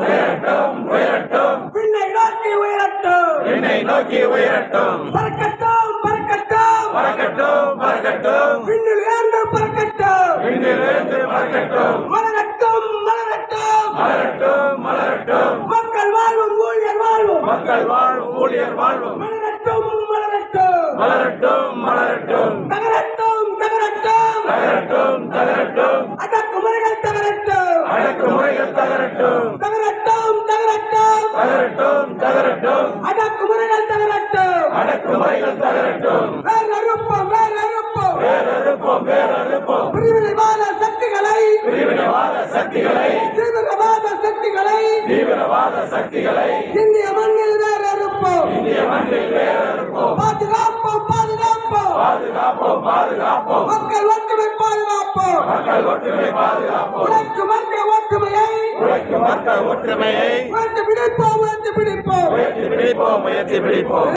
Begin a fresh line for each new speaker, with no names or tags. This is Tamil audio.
உயரட்டும் உயரட்டும் விண்ணை நோக்கி உயரட்டும் பறக்கட்டும் விண்ணில் ஏந்து பறக்கட்டும் மலரட்டும் மக்கள் வாழ்வும் ஊழியர் வாழ்வும் மலரட்டும் தகரட்டும் அடக்குமுறைகள் தகரட்டும் அடக்குமுறைகள் தகரட்டும் வேறறுப்போம் பிரிவினைவாத சக்திகளை இந்திய மண்ணில் வேறறுப்போம் பாதுகாப்போம் மக்கள் ஒற்றுமை பாதுகாப்போம் உழைக்கும் மக்கள் ஒற்றுமையை உயர்த்தி பிடிப்போம்